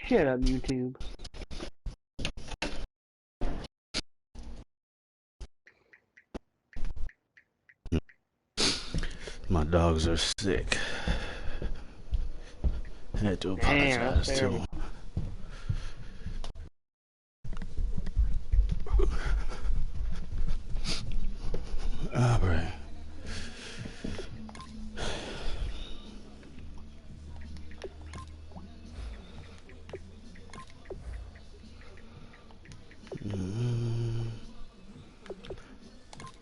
Shut up, YouTube. My dogs are sick. I had to apologize to them. All right.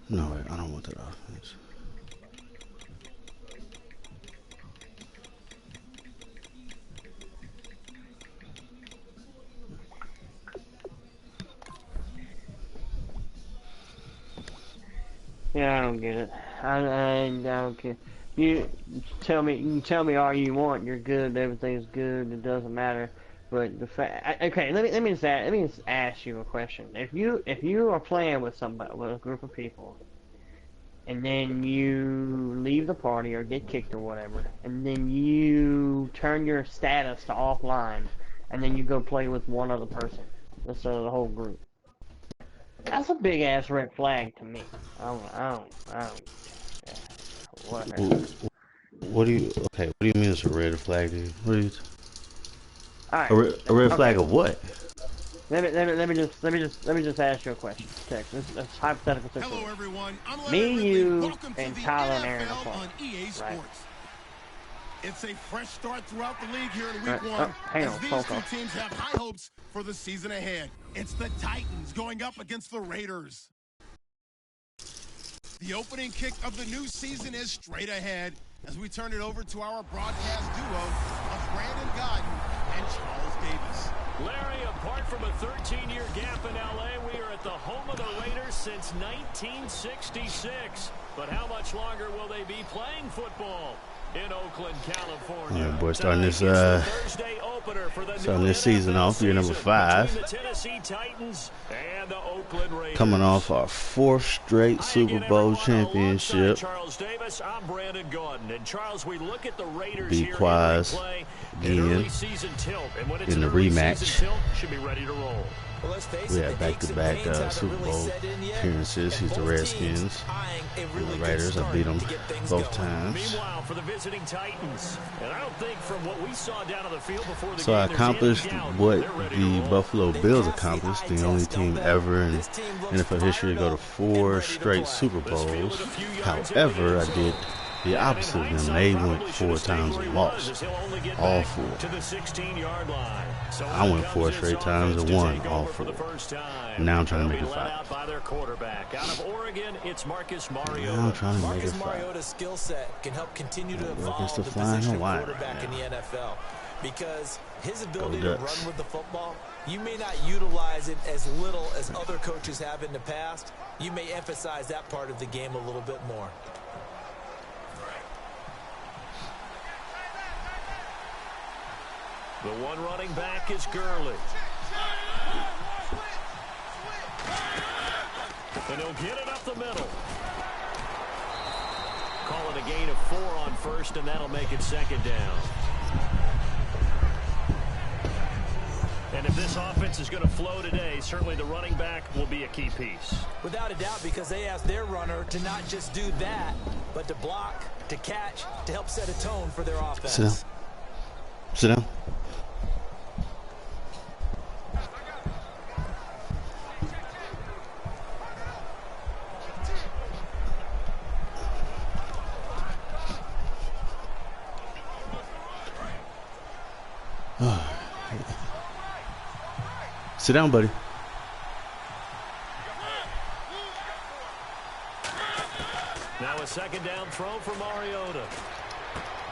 No, wait, I don't want that offense. Yeah, I don't get it. I don't care. You can tell me all you want. You're good. Everything's good. It doesn't matter. But the fact, okay, let me just ask you a question. If you are playing with somebody, with a group of people, and then you leave the party or get kicked or whatever, and then you turn your status to offline, and then you go play with one other person instead of the whole group. That's a big ass red flag to me. I don't. Yeah, whatever. What do you? Okay, what do you mean it's a red flag? Dude? What are you? All right. A red flag of what? Let me just ask you a question. Check. This is hypothetical situation. Hello, everyone. Me, you, and Tyler and Aaron are playing. Right. It's a fresh start throughout the league here in week one. As these two teams have high hopes for the season ahead. It's the Titans going up against the Raiders. The opening kick of the new season is straight ahead as we turn it over to our broadcast duo of Brandon Godden and Charles Davis. Larry, apart from a 13-year gap in L.A., we are at the home of the Raiders since 1966. But how much longer will they be playing football in Oakland, California? Yeah, boy, starting this season off, year number 5. Coming off our 4th straight Super Bowl championship. Charles Davis, I'm Brandon Gordon. And Charles, we look at the Raiders Beat Quaz again in the rematch. Should be ready to roll. We had back-to-back Super Bowl appearances. He's the Redskins. And the Raiders, I beat them both times. Meanwhile, for the visiting Titans, and I don't think from what we saw down on the field before the so game, I accomplished what the Buffalo Bills accomplished, the only team ever in NFL history to go to 4 straight Super Bowls. However, I did the opposite of them. They went 4 times and lost. All 4. I went 4 straight times and won all 4. Now I'm trying to make it 5. Now I'm trying to make it 5. Mariota's skill set can help continue to evolve the position of quarterback in the NFL. Because his ability to run with the football, you may not utilize it as little as other coaches have in the past. You may emphasize that part of the game a little bit more. The one running back is Gurley. And he'll get it up the middle. Call it a gain of 4 on first, and that'll make it 2nd down. And if this offense is going to flow today, certainly the running back will be a key piece. Without a doubt, because they ask their runner to not just do that, but to block, to catch, to help set a tone for their offense. Sit down. Sit down. Sit down, buddy. Now a 2nd down throw for Mariota.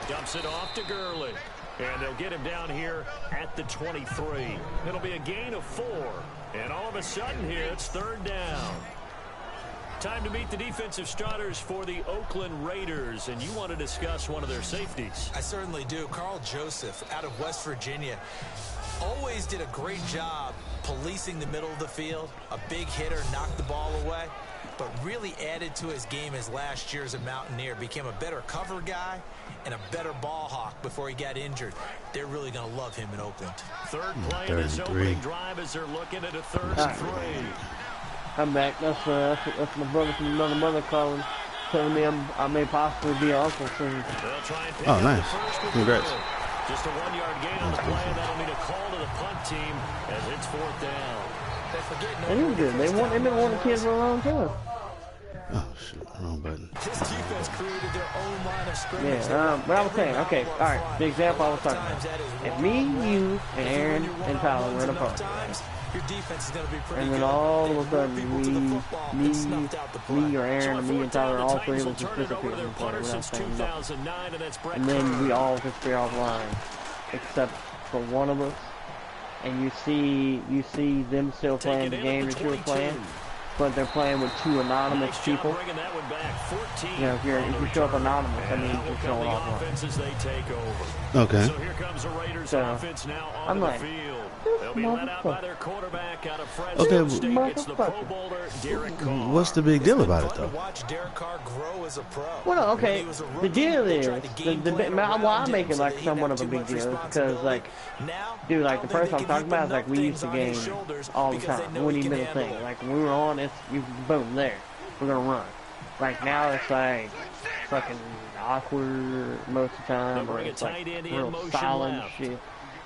Dumps it off to Gurley. And they'll get him down here at the 23. It'll be a gain of 4. And all of a sudden here, it's 3rd down. Time to meet the defensive starters for the Oakland Raiders. And you want to discuss one of their safeties. I certainly do. Carl Joseph out of West Virginia. Always did a great job policing the middle of the field. A big hitter knocked the ball away. But really added to his game his last year as a Mountaineer, became a better cover guy and a better ball hawk before he got injured. They're really going to love him in Oakland. Third play in this opening drive as they're looking at a 3rd and 3. I'm back. That's my brother from another mother calling, telling me I may possibly be an uncle soon. Oh, nice. Congrats. Just a 1-yard gain on the play, and that'll mean a call to the punt team as it's 4th down. They were good. They've been wanting kids for a long time. Oh, shit. Wrong button. This defense created their own line of scrimmage. Yeah, but I was saying, okay, all right, the example I was talking about. If me, you, and Aaron, and Tyler were in a park, and then all of a sudden, me or Aaron, and me and Tyler, all three of us just disappeared in the park without saying nothing. And then we all disappear offline, except for one of us. And you see them still playing the game that you were playing, but they're playing with 2 anonymous people. You know, if you show up anonymous, that means you're showing offline. Okay. So here comes the Raiders offense now on I'm the like, field. They'll be led out by their quarterback out of Fresno Okay, State. It's the Pro Bowler, Derek Carr. What's the big deal about it, though? Watch Derek Carr grow as a pro. Well, okay, the deal is, why I make it like somewhat of a big deal is because, like, dude, like, the person I'm talking about is, like, we used to game all the time. We wouldn't even do the thing. Like, when we were on, it's, boom, there. We're gonna run. Like, now it's, like, fucking awkward most of the time, or it's, like, real silent shit.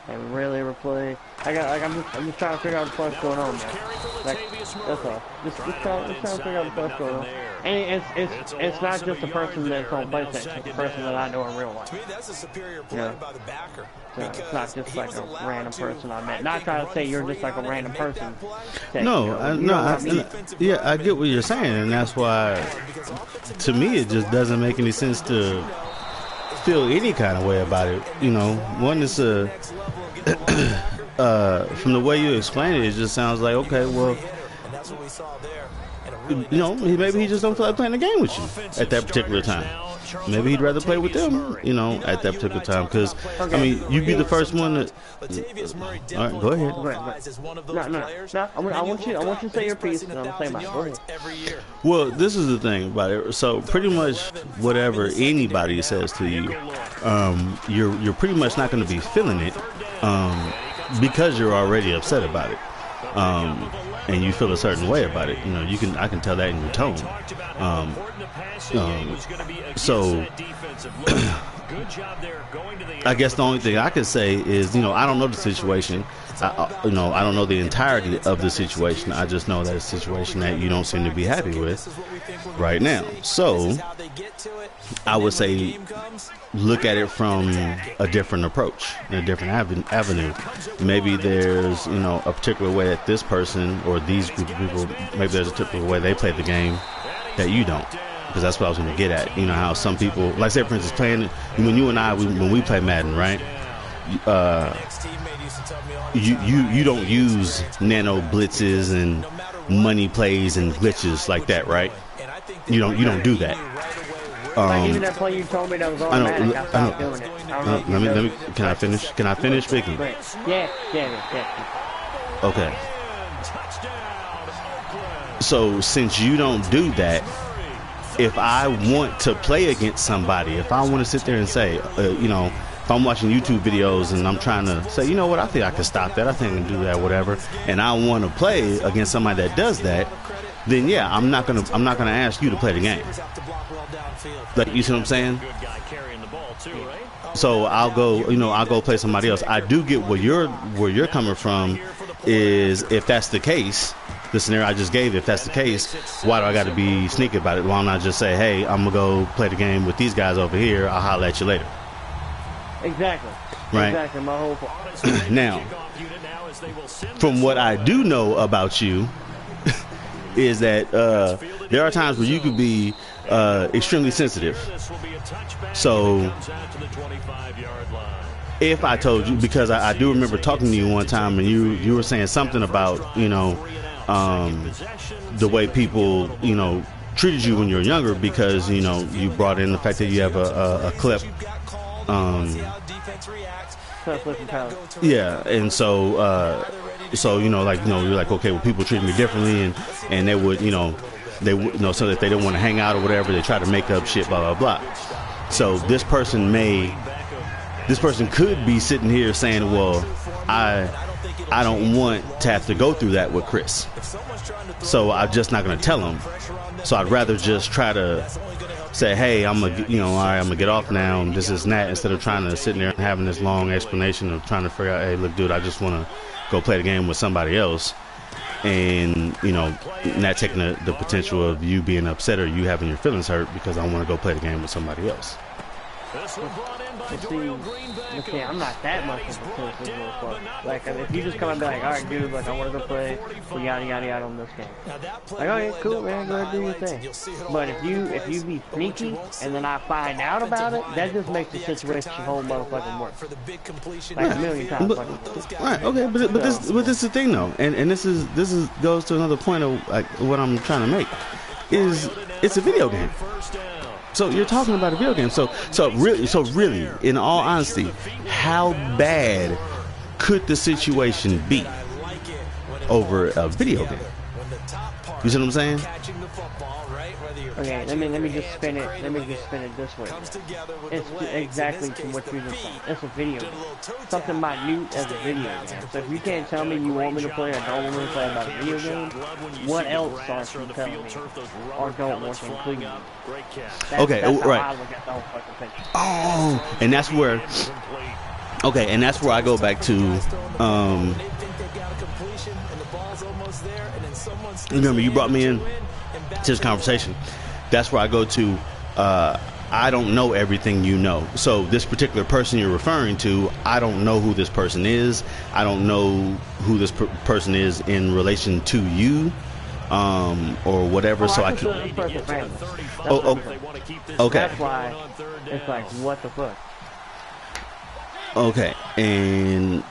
And rarely ever play. I'm just trying to figure out what's going on, man. Like, that's all. Just trying to figure out what's going on. And it's not just the person that's on PlayStation. It's the person that I know in real life. To me, that's a superior play by the backer. So it's not just like a random person I met. Not trying to say you're just like a random person. No, yeah, I get what you're saying, and that's why, to me, it just doesn't make any sense to feel any kind of way about it. You know, one is from the way you explain it, it just sounds like, okay, well, you know, maybe he just don't feel like playing the game with you at that particular time. Maybe he'd rather play with them, you know, at that particular time. Because, I mean, you'd be the first one to... All right, go ahead. No. I want you to say your piece, and I'm going to say mine. Go ahead. Well, this is the thing about it. So, pretty much whatever anybody says to you, you're pretty much not going to be feeling it because you're already upset about it. And you feel a certain way about it. You know, I can tell that in your tone. So I guess the only thing I could say is, you know, I don't know the situation. I don't know the entirety of the situation. I just know that it's a situation that you don't seem to be happy with right now. So I would say look at it from a different approach, a different avenue. Maybe there's, you know, a particular way that this person or these group of people, maybe there's a typical way they play the game that you don't. Because that's what I was going to get at. You know how some people, like say for instance, playing, when you and I, when we play Madden, right? You don't use nano blitzes and money plays and glitches like that, right? You don't do that. Like even that play you told me that was automatic, I stopped doing it. Let me. Can I finish? Can I finish speaking? Yeah. Okay. So since you don't do that, if I want to play against somebody, if I want to sit there and say, you know, if I'm watching YouTube videos and I'm trying to say, you know what, I think I can stop that, I think I can do that, whatever, and I want to play against somebody that does that, then yeah, I'm not gonna ask you to play the game. Like, you see what I'm saying? So I'll go play somebody else. I do get where you're coming from. Is if that's the case, the scenario I just gave, if that's the case, why do I got to be sneaky about it? Why don't I just say, hey, I'm gonna go play the game with these guys over here, I'll holler at you later. Exactly. Right. Exactly. My whole point. Now, from what I do know about you, is that there are times where you could be extremely sensitive. So if I told you, because I do remember talking to you one time, and you were saying something about, you know, the way people, you know, treated you when you were younger, because, you know, you brought in the fact that you have a clip. Yeah, and so you know, like, you know, you're like, okay, well, people treat me differently, and they would, you know, so that they don't want to hang out or whatever, they try to make up shit, blah, blah, blah. So this person could be sitting here saying, well, I don't want to have to go through that with Chris, so I'm just not going to tell him. So I'd rather just try to say, hey, I'm gonna, all right, I'm gonna get off now, this is that, instead of trying to sit there and having this long explanation of trying to figure out, hey, look, dude, I just want to go play the game with somebody else, and not taking the potential of you being upset or you having your feelings hurt because I want to go play the game with somebody else. See, I'm not that much of a person. Like, if you just come and be like, alright, dude, like, I want to go play, yada, yada, yada on this game. Like, okay, cool, man, go ahead and do your thing. But if you be sneaky, and then I find out about it, that just makes the situation whole motherfucking worse. Like, a million times. Right, okay, but this is the thing, though, and this goes to another point of, like, what I'm trying to make, is it's a video game. So you're talking about a video game. So really, in all honesty, how bad could the situation be over a video game? You see what I'm saying? Okay, let me just spin it. Let me just spin it this way. It's exactly to what you just said. It's a video game. Something minute as a video game. So if you can't tell me you want me to play or don't want me to play about a video game, what else aren't you telling me or don't want to include me? Okay, that's right. how I look at the whole fucking picture. Oh, and that's where. Okay, and that's where I go back to. Remember, you brought me in to this conversation. That's where I go to. I don't know everything you know. So this particular person you're referring to, I don't know who this person is. I don't know who this person is in relation to you, or whatever. So I can. Okay. That's why it's like, what the fuck. Okay, and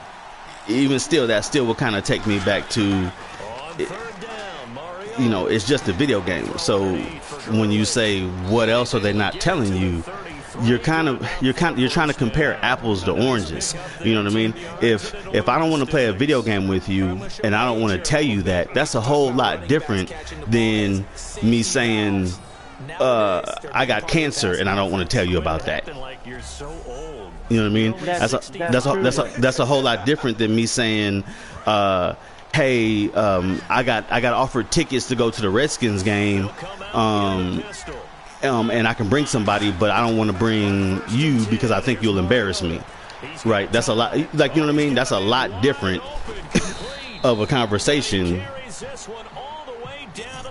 even still, that still will kind of take me back to. It's just a video game. So when you say what else are they not telling you, you're trying to compare apples to oranges. You know what I mean? If I don't want to play a video game with you and I don't want to tell you that, that's a whole lot different than me saying I got cancer and I don't want to tell you about that. You know what I mean? That's a whole lot different than me saying, hey, I got offered tickets to go to the Redskins game, and I can bring somebody, but I don't want to bring you because I think you'll embarrass me. Right? That's a lot. Like, you know what I mean? That's a lot different of a conversation,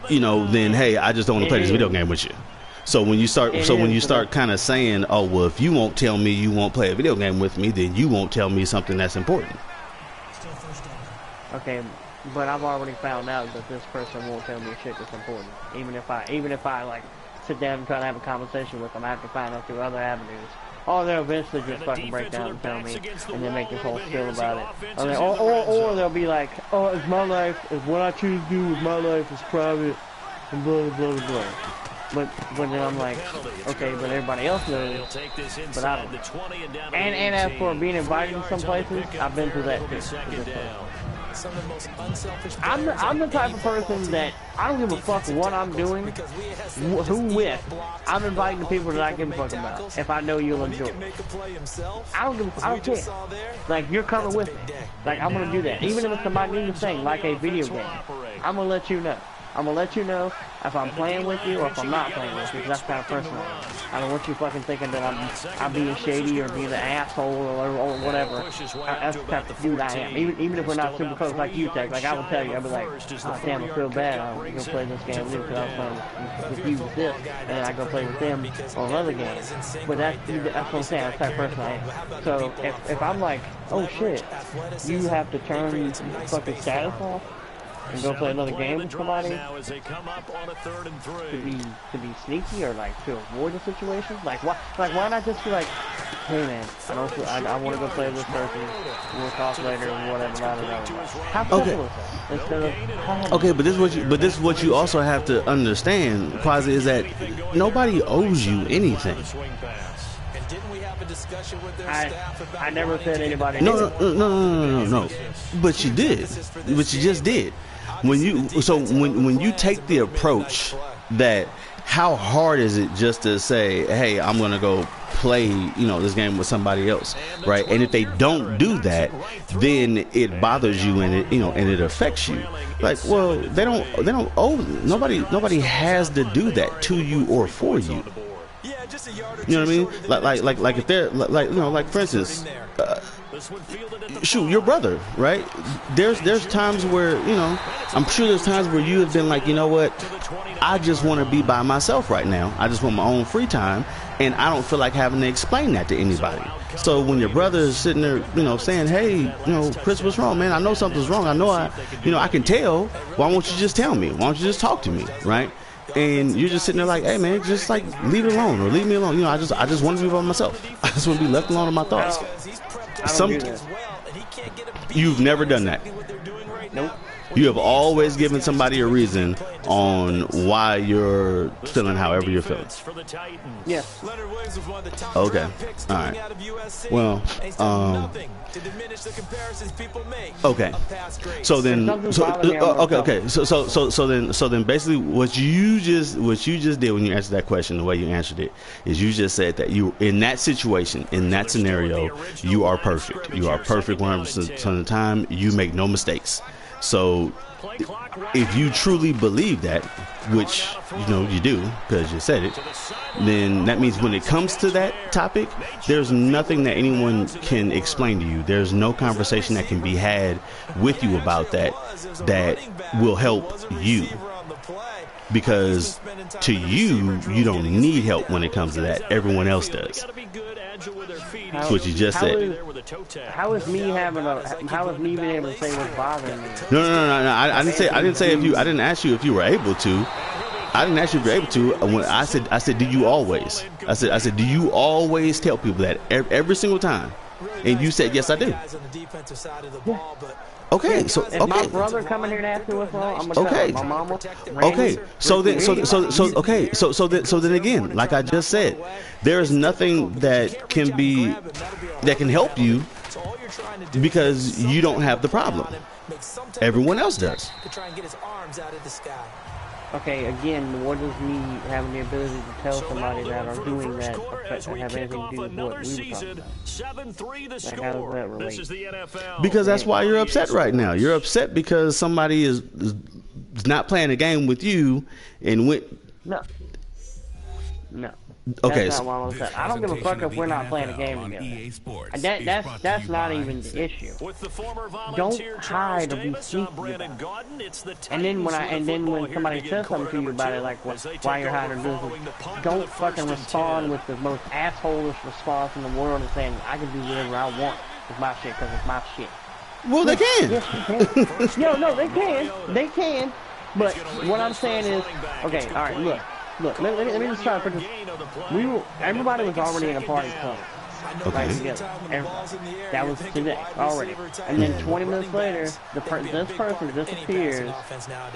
than, hey, I just don't want to play this video game with you. So when you start kind of saying, oh, well, if you won't tell me you won't play a video game with me, then you won't tell me something that's important. Okay, but I've already found out that this person won't tell me shit that's important. Even if I like sit down and try to have a conversation with them, I have to find out through other avenues. Or they'll eventually just fucking break down and tell me, and then make this whole spiel about it. Or they'll be like, oh, it's my life, it's what I choose to do with my life is private, and blah blah blah blah. But then I'm like, okay, but everybody else knows, but I don't. And as for being invited to some places, I've been through that too. I'm the type of person that I don't give a fuck what I'm doing, who with. I'm inviting the people that I give a fuck about. If I know you'll enjoy it, I don't care. Like, you're coming with me. Like, I'm gonna do that, even if it's the minute thing, like a video game. I'm gonna let you know. I'm gonna let you know if I'm playing with you or if I'm not playing with you, because that's the kind of person I am. I don't want you fucking thinking that I'm being shady or being an asshole or whatever. That's the type of dude I am. Even if we're not super close like you, Tech. Like, I will tell you, I'll be like, oh damn, I feel bad. I'm gonna play this game with you because I was playing with you with this, and then I go play with them on another game. But that's what I'm saying. That's the type of person I am. So if I'm like, oh shit, you have to turn fucking status off and go play another game with somebody to be sneaky or like to avoid the situation. Like why not just be like, hey man, I want to go play with this person. We'll talk later or whatever. How simple is that? Instead of okay, but this is what you also have to understand, Quasi, is that nobody owes you anything. I never said anybody. No. But you did. But you just did. When you take the approach that how hard is it just to say, hey, I'm going to go play, this game with somebody else, right? And if they don't do that, then it bothers you and it affects you. Like, well, they don't owe nobody has to do that to you or for you. You know what I mean? Like if they're like for instance, shoot, your brother, right? There's times where, I'm sure there's times where you have been like, you know what, I just want to be by myself right now. I just want my own free time, and I don't feel like having to explain that to anybody. So when your brother is sitting there, saying, hey, Chris, what's wrong, man? I know something's wrong. I know I can tell. Why won't you just tell me? Why don't you just talk to me, right? And you're just sitting there like, hey, man, just like leave it alone or leave me alone. I just want to be by myself. I just want to be left alone with my thoughts. You've never done that. Nope. You have always given somebody a reason on why you're feeling however you're feeling. Yeah. Okay. All right. Well, okay. So then, so then, basically, what you just did when you answered that question, the way you answered it, is you just said that you, in that situation, in that scenario, you are perfect. You are perfect 100% of the time. You make no mistakes. So if you truly believe that, which you do because you said it, then that means when it comes to that topic, there's nothing that anyone can explain to you. There's no conversation that can be had with you about that will help you, because to you don't need help when it comes to that. Everyone else does. That's what you just said. How is me being able to say what's bothering me? No. I didn't say if you. I didn't ask you if you were able to. I didn't ask you if you were able to. When I said, do you always? I said, do you always tell people that every single time? And you said, yes, I do. Yeah. Okay, so if my brother coming here and asking what's wrong, I'm gonna tell him. My mama. Okay, so then again, like I just said, there is nothing that can help you because you don't have the problem. Everyone else does. Okay, again, what does me having the ability to tell somebody that or doing that have anything to do with what we were talking about? Like, how does that relate? Because that's why you're upset right now. You're upset because somebody is not playing a game with you and went. No. Okay. That's not why I'm upset. I don't give a fuck if we're not playing a game together. That's not even the issue. Don't hide or be sneaky about it. And then when somebody says something to you about it, like why you're hiding or doing this, don't fucking respond with the most asshole-ish response in the world and saying I can do whatever I want with my shit because it's my shit. Well, they can. Yes, they can. No, they can. They can. But what I'm saying is, okay, all right, look. Let me just try to put this. Everybody was already in a party club. Okay. Right together. That was today already. And then 20 minutes later, this person disappears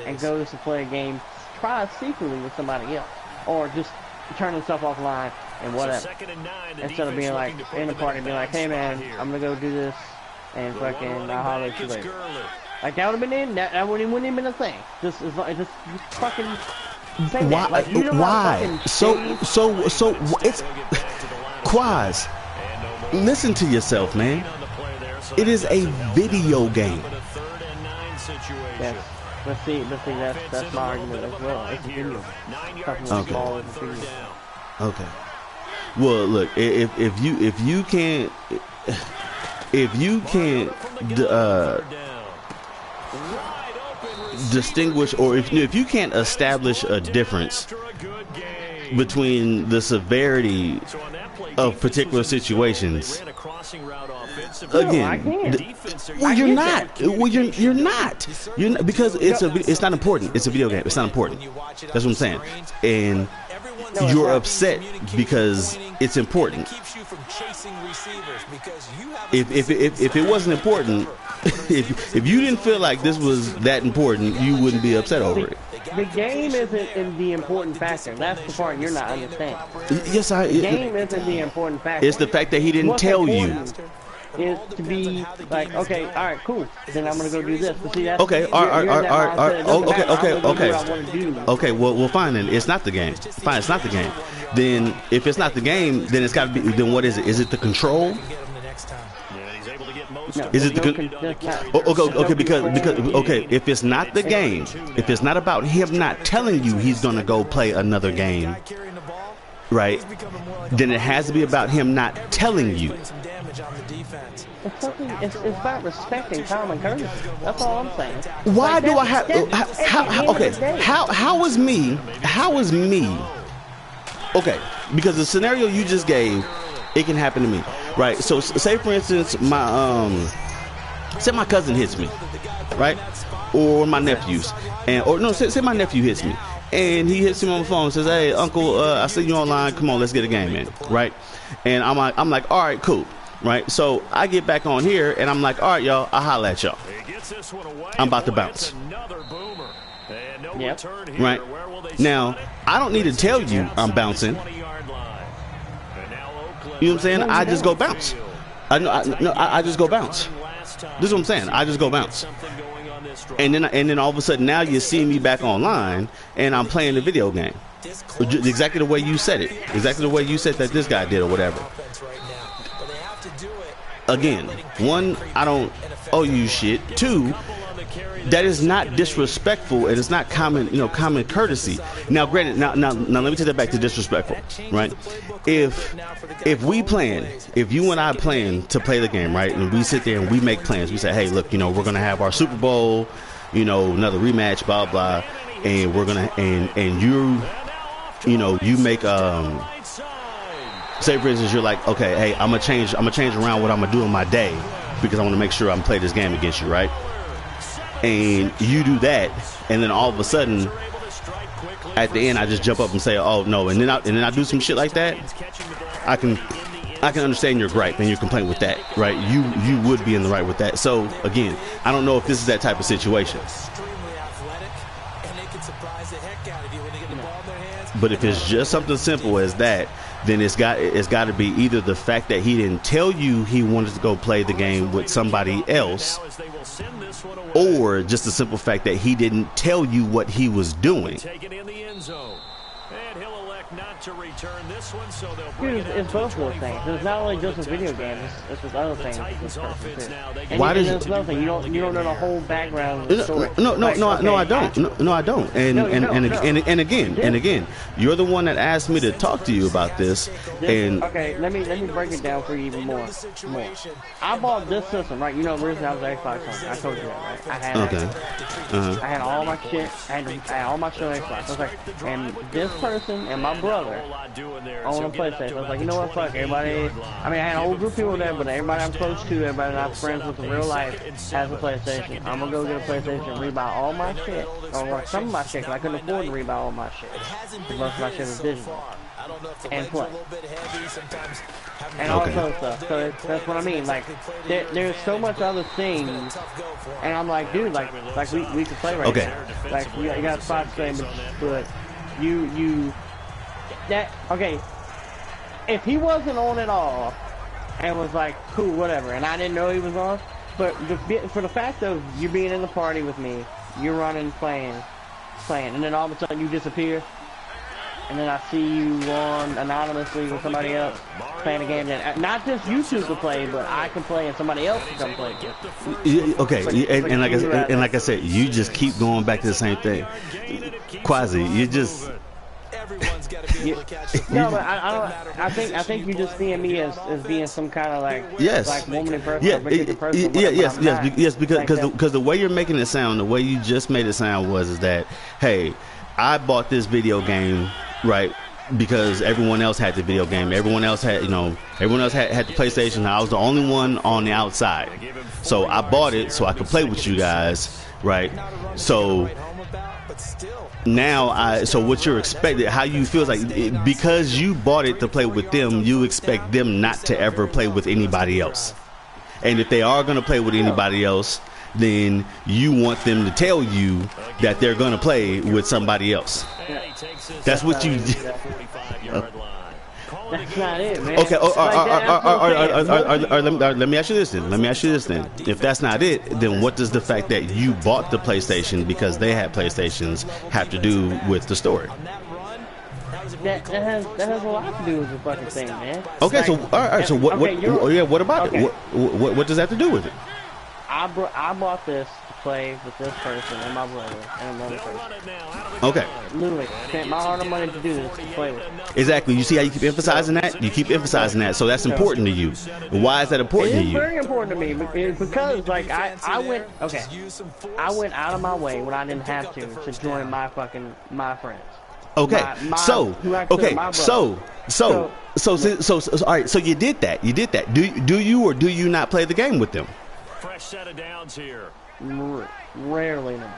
and goes to play a game, tries secretly with somebody else, or just turn himself offline and whatever. Instead of being like in the party, being like, "Hey man, I'm gonna go do this," and fucking I'll holler at you later. Like that would have been that wouldn't even been a thing. Just fucking. Why? Like, why? So it's Quaz. Listen to yourself, man. It is a video game. Yes. Let's see. That's my argument as well. It's a video. Okay. Well, look. If you can't distinguish, or if you can't establish a difference between the severity of particular situations, again, you're not because it's not important. It's a video game. It's not important. That's what I'm saying. And you're upset because it's important. If it wasn't important, if you didn't feel like this was that important, you wouldn't be upset over it. The game isn't the important factor. That's the part you're not understanding. Yes, the game isn't the important factor. It's the fact that he didn't tell you. is to be like, okay, all right, cool. Then I'm gonna go do this. But see, that's, okay, okay. Well, fine then. It's not the game. Fine, it's not the game. Then if it's not the game, then it's got to be. Then what is it? Is it the control? No, is it the because okay, if it's not the game, if it's not about him not telling you he's gonna go play another game, right, then it has to be about him not telling you. It's about respecting common courtesy. That's all I'm saying. Why do I have how is me okay, because the scenario you just gave, it can happen to me, right? So say for instance say my cousin hits me, right, or my nephews, say my nephew hits me and he hits him on the phone and says, hey uncle, I see you online, come on, let's get a game in, right? And I'm like all right, cool, right? So I get back on here and I'm like, all right y'all, I'll holla at y'all, I'm about to bounce. Yep. Right now I don't need to tell you I'm bouncing. You know what I'm saying? I just go bounce. I just go bounce. This is what I'm saying. I just go bounce. And then all of a sudden now you see me back online and I'm playing the video game. Exactly the way you said it. Exactly the way you said that this guy did or whatever. Again, one, I don't owe you shit. Two, that is not disrespectful and it's not common courtesy. Now granted, now let me take that back to disrespectful, right? If you and I plan to play the game, right, and we sit there and we make plans, we say, hey look, we're gonna have our Super Bowl, another rematch, blah blah, and we're gonna and you make say for instance you're like, okay, hey, I'm gonna change around what I'm gonna do in my day because I want to make sure I'm play this game against you, right? And you do that, and then all of a sudden, at the end, I just jump up and say, "Oh no!" And then I do some shit like that. I can understand your gripe and your complaint with that, right? You would be in the right with that. So again, I don't know if this is that type of situation. But if it's just something simple as that, then it's got to be either the fact that he didn't tell you he wanted to go play the game with somebody else, or just the simple fact that he didn't tell you what he was doing. It's both of those things. It's not only just a video game. It's with other things. Why does it? You don't know the whole background of the story. No, I don't. No, I don't. And again, you're the one that asked me to talk to you about this. And okay, let me break it down for you even more. I bought this system, right? The reason I was Xbox on. I told you that, right? I had I had all my shit. I had all my shit on Xbox. I was like, and this person and my brother on a PlayStation. I was like, you know what, fuck everybody. I mean, I had a whole group of people there, but everybody I'm close to, everybody that I'm friends with in real life has a PlayStation. I'm gonna go get a PlayStation and rebuy all my shit, or some of my shit, because I couldn't afford to rebuy all my shit. Most of my shit was digital and play and all this other stuff. So that's what I mean. Like, there's so much other things, and I'm like, dude, like we could play right now. Like, you got spots saying, but okay, if he wasn't on at all and was like, cool, whatever, and I didn't know he was on, but for the fact of you being in the party with me, you're running, playing, and then all of a sudden you disappear, and then I see you on anonymously with somebody else playing a game that not just you two can play, but I can play and somebody else can come play. Okay, and like I said, you just keep going back to the same thing. Quasi, you just. No, but I think you just seeing me as being some kind of like woman person. Yes, because the way you're making it sound, the way you just made it sound was that, hey, I bought this video game, right, because everyone else had the video game. Everyone else had the PlayStation. I was the only one on the outside, so I bought it so I could play with you guys, right? So now, so what you're expecting, how you feel is like, because you bought it to play with them, you expect them not to ever play with anybody else. And if they are going to play with anybody else, then you want them to tell you that they're going to play with somebody else. That's what you That's not it, man. Okay. Let me ask you this then. If that's not it, then what does the fact that you bought the PlayStation because they had PlayStations have to do with the story? That has a lot to do with the fucking thing, man. Okay, like, so all right, so what? What about it? What does that have to do with it? I bought this to play with this person and my brother and another person. Okay. Literally spent my hard money to do this, to play with. Exactly. You see how you keep emphasizing that? You keep emphasizing that. So that's important to you. Why is that important to you? It's very important to me because like I went out of my way when I didn't have to join my friends. Okay. So all right. So you did that. Do you or do you not play the game with them? Fresh set of downs here. Rarely now.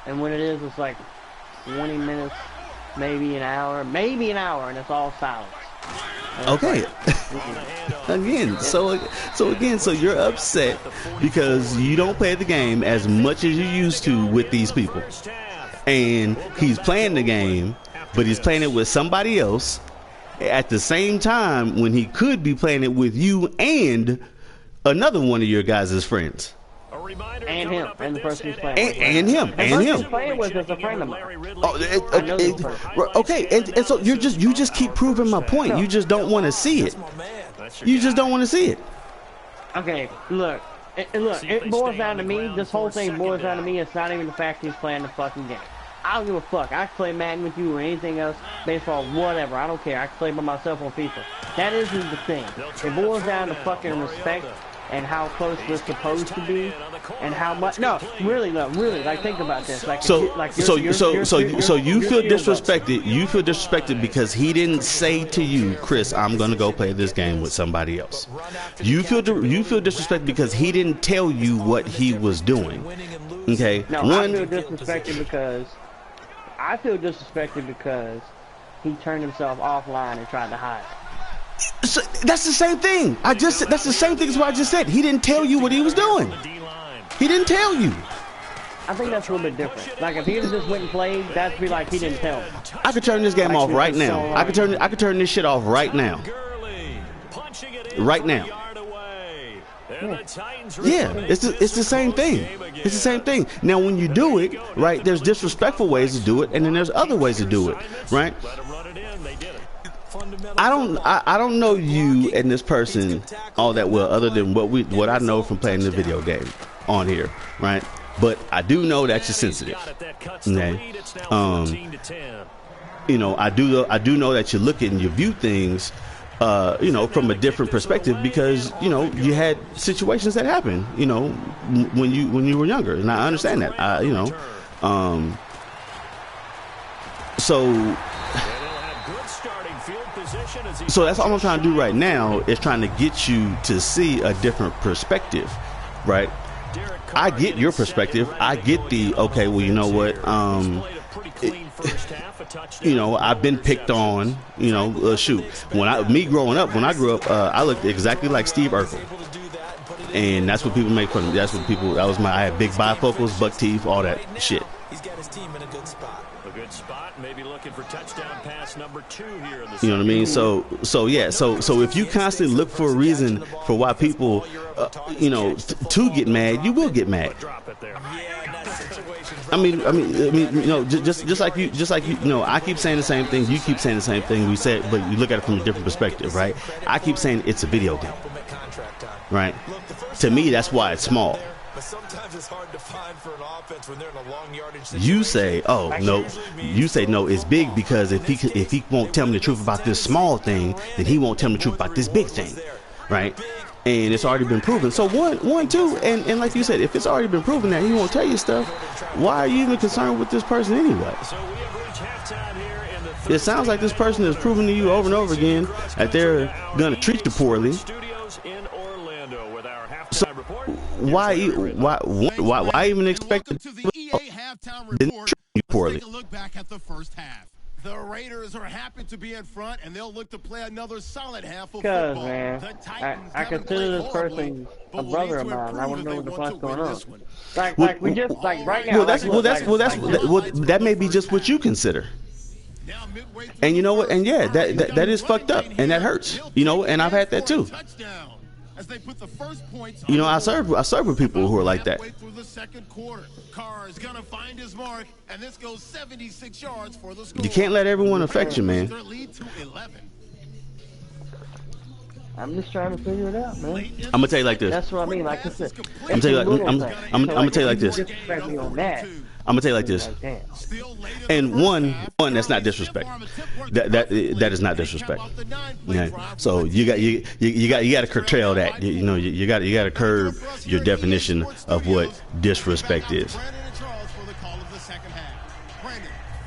And when it is, it's like 20 minutes, maybe an hour, and it's all silence. Okay. Again, so you're upset because you don't play the game as much as you used to with these people. And he's playing the game, but he's playing it with somebody else at the same time when he could be playing it with you and another one of your guys' friends. And him, and the person he's playing with. And him. The person he's playing with is a friend of mine. Okay, and so you just keep proving my point. You just don't want to see it. You just don't want to see it. Okay, look, it boils down to me. This whole thing boils down to me. It's not even the fact he's playing the fucking game. I don't give a fuck. I can play Madden with you or anything else, baseball, whatever. I don't care. I can play by myself on FIFA. That isn't the thing. It boils down to fucking respect and how close we're supposed to be, and how much. No, really, like think about this. Like, so you feel disrespected. You feel disrespected because he didn't say to you, Chris, I'm gonna go play this game with somebody else. You feel disrespected because he didn't tell you what he was doing. Okay. No, I feel disrespected because he turned himself offline and tried to hide. So that's the same thing. That's the same thing as what I just said. He didn't tell you what he was doing. He didn't tell you. I think that's a little bit different. Like if he just went and played, that'd be like he didn't tell me. I could turn this game off right now. I could turn this shit off right now. Right now. Yeah, it's the same thing. It's the same thing. Now, when you do it, right, there's disrespectful ways to do it, and then there's other ways to do it, right? I don't know you and this person all that well, other than what I know from playing the video game on here, right? But I do know that you're sensitive. Okay? You know, I do know that you look at and you view things, you know, from a different perspective because you know you had situations that happened, you know, when you were younger, and I understand that. You know, So that's all I'm trying to do right now is trying to get you to see a different perspective, right? I get your perspective. I get the, okay, well, you know what? You know, I've been picked on, you know, shoot. When I grew up, I looked exactly like Steve Urkel. And that's what people make fun of me. I had big bifocals, buck teeth, all that shit. He's got his team in a good spot. Maybe looking for touchdown pass number 2 here in the you know what I mean? So if you constantly look for a reason for why people, you know, to get mad, you will get mad. I mean, you know, just like you, you know, I keep saying the same thing, you keep saying the same thing. We said, but you look at it from a different perspective, right? I keep saying it's a video game, right? To me, that's why it's small. But sometimes it's hard to find for an offense when they're in a long yardage situation. You say, oh no, you say no, it's big because if he won't tell me the truth about this small thing, then he won't tell me the truth about this big thing, right? And it's already been proven. So one, two, and like you said, if it's already been proven that he won't tell you stuff, why are you even concerned with this person anyway? It sounds like this person is proving to you over and over again that they're gonna treat you poorly. So why even expect to treat you poorly? Take a look back at the first half. The Raiders are happy to be in front, and they'll look to play another solid half of football. Man, I consider this person a brother of mine. I want to know what the fuck's going on. Like we just like right now. Well, that may be just what you consider. And you know what? And yeah, that is fucked up, and that hurts. You know, and I've had that too. You know, I serve with people who are like that. You can't let everyone affect you, man. I'm just trying to figure it out, man. I'm gonna tell you like this. That's what I mean. Like I said, I'm gonna tell you like this. Disrespect me on that. I'm gonna tell you like this. And one, that's not disrespect. That is not disrespect. Okay? So you got to curtail that. You know, you got to curb your definition of what disrespect is.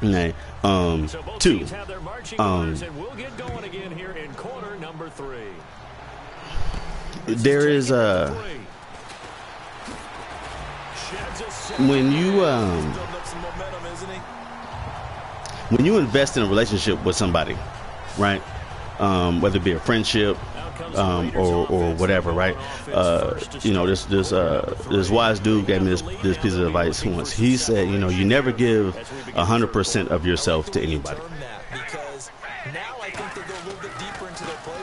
Okay. Two. There is when you invest in a relationship with somebody, right? Whether it be a friendship or whatever, right? You know, this wise dude gave me this piece of advice once. He said, you know, you never give 100% of yourself to anybody.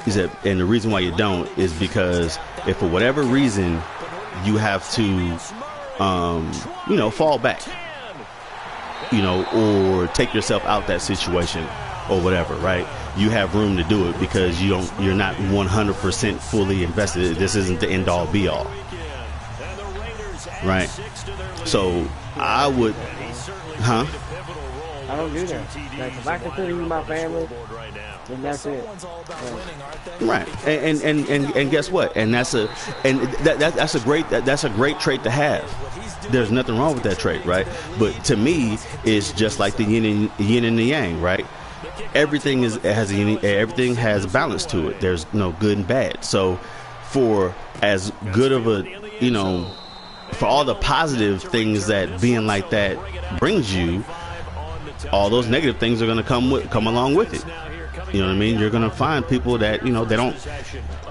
He said, and the reason why you don't is because if for whatever reason you have to, you know, fall back, you know, or take yourself out that situation or whatever, right? You have room to do it because you're not 100% fully invested. This isn't the end all be all, right? So I would, I don't do that. Like, if I consider you my family, then that's it. Right. And guess what? And that's a great trait to have. There's nothing wrong with that trait, right? But to me, it's just like the yin and the yang, right? Everything has balance to it. There's no good and bad. So for as good of a, you know, for all the positive things that being like that brings you, all those negative things are going to come along with it. You know what I mean? You're going to find people that, you know,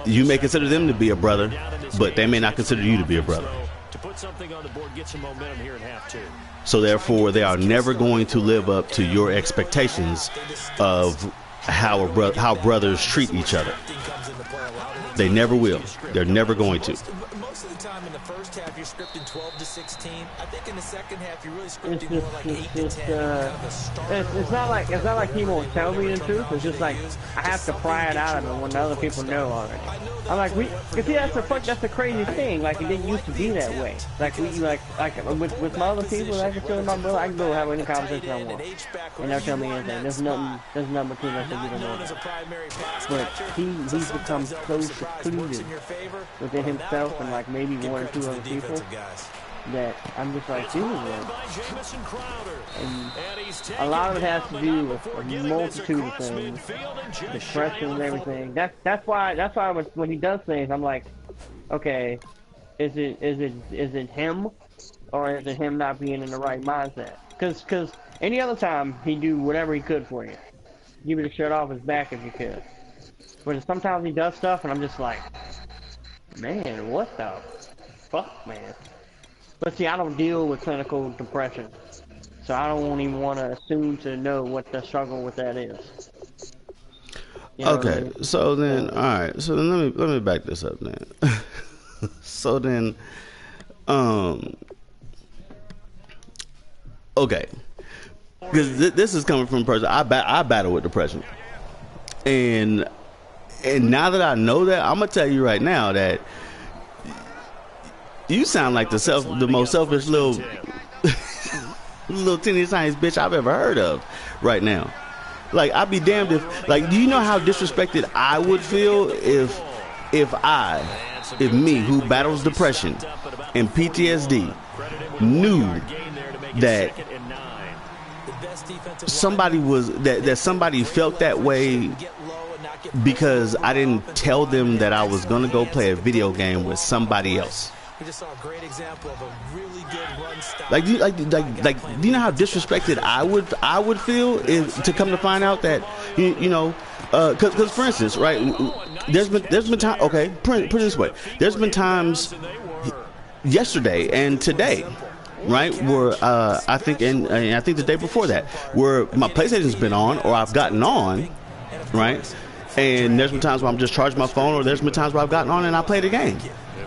you may consider them to be a brother, but they may not consider you to be a brother. So therefore, they are never going to live up to your expectations of how brothers treat each other. They never will. They're never going to. Most of the time in the first half, you're scripting 12 to 16. I think in the second half, you're really scripting more like 8 to 10. It's not like he won't tell me the truth. It's just like I have to pry it out of him when the other people know already. I'm like, cause see, that's the crazy thing. Like, it didn't used to be that way. Like with my other people, I can tell my brother, I can go have any conversation I want, and they'll tell me anything. There's nothing between us that you don't know about. But he's become so secluded within himself and like maybe one or two other people that I'm just like, dude, and a lot of it has to do with a multitude of things, depression and everything. That's why when he does things, I'm like, okay, is it him, or is it him not being in the right mindset? Because any other time he'd do whatever he could for you, give you the shirt off his back if you could. But sometimes he does stuff, and I'm just like, man, what the fuck, man? But see, I don't deal with clinical depression, so I don't even want to assume to know what the struggle with that is. You know okay, what I mean? so then, all right, so then let me back this up, man. So then, okay, because this is coming from a person I battle with depression, and now that I know that, I'm gonna tell you right now that you sound like the most selfish little teeny tiny bitch I've ever heard of right now. Like, I'd be damned if, like, do you know how disrespected I would feel if me, who battles depression and PTSD, knew that somebody felt that way because I didn't tell them that I was gonna go play a video game with somebody else. We just saw a great example of a really good run stop. Like, do you know how disrespected I would feel to come to find out that you know, because for instance, right, there's been time. Okay, put it this way, there's been times yesterday and today right? Where I think, and I think the day before that, where my PlayStation's been on or I've gotten on, right? And there's been times where I'm just charging my phone, or there's been times where I've gotten on and I played a game,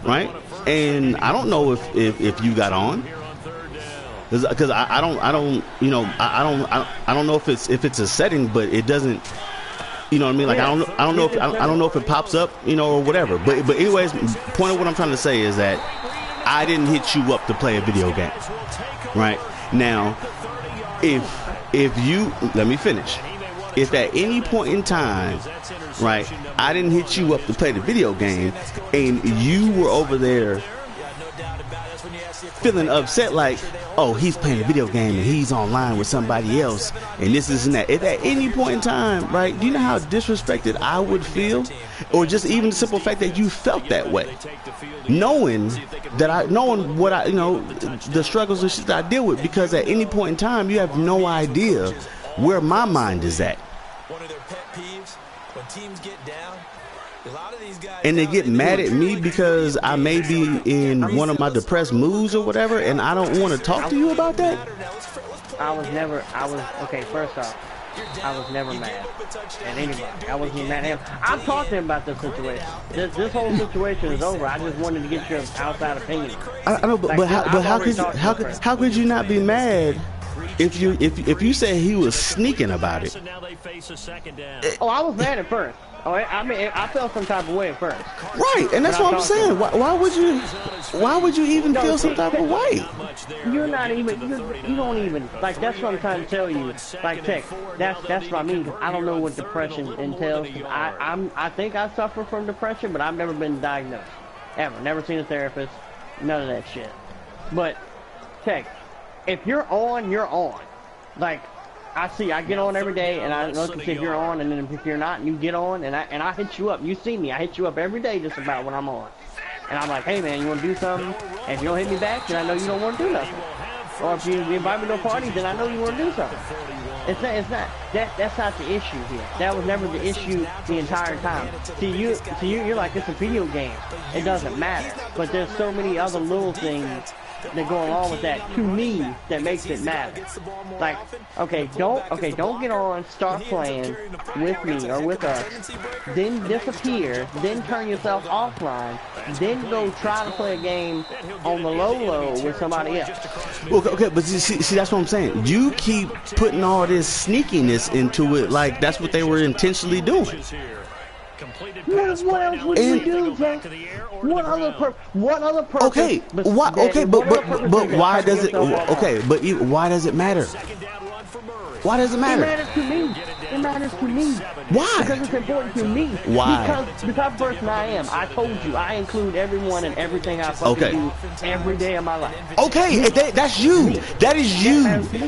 right? And I don't know if you got on, because I don't you know, I don't know if it's a setting, but it doesn't. You know what I mean? Like I don't know if it pops up, you know, or whatever. But anyways, point of what I'm trying to say is that I didn't hit you up to play a video game, right? Now, if you, let me finish. If at any point in time, right, I didn't hit you up to play the video game, and you were over there feeling upset, like, oh, he's playing a video game and he's online with somebody else and this and that. If at any point in time, right, do you know how disrespected I would feel? Or just even the simple fact that you felt that way, knowing what I, you know, the struggles and shit that I deal with, because at any point in time you have no idea where my mind is at. One of their pet peeves, when teams get down, a lot of these guys, and they get mad at me because I may be in one of my depressed moods or whatever, and I don't want to talk to you about that. Okay, first off, I was never mad at anybody. I wasn't mad at him. I've talked to him about this situation. This whole situation is over. I just wanted to get your outside opinion. I know, but how could you not be mad if you said he was sneaking about it? Oh, I was mad at first. Oh, I mean, I felt some type of way at first. Right, and that's what I'm saying. Why would you even feel some type of way? You're not even. You don't even like. That's what I'm trying to tell you. Like, Tech. That's what I mean. I don't know what depression entails. I think I suffer from depression, but I've never been diagnosed. Ever. Never seen a therapist. None of that shit. But Tech, if you're on, you're on. Like, I get on every day, and I look and see if you're on, and then if you're not, you get on, and I hit you up. You see me, I hit you up every day just about when I'm on. And I'm like, hey man, you want to do something? And if you don't hit me back, then I know you don't want to do nothing. Or if you invite me to a party, then I know you want to do something. That's not the issue here. That was never the issue the entire time. See, you're like, it's a video game. It doesn't matter. But there's so many other little things that go along with that, to me, that makes it matter. Like, okay, don't get on, start playing with me or with us, then disappear, then turn yourself offline, then go try to play a game on the low with somebody else. Okay, but see, that's what I'm saying. You keep putting all this sneakiness into it, like that's what they were intentionally doing. What else would you do, Jack? What other purpose? Okay, but why does it? Okay, but why does it matter? Why does it matter? It matters to me. It matters to me. Why? Because it's important to me. Why? Because the type of person I am. I told you, I include everyone and everything I fucking do every day of my life. Okay, that's you. That is you.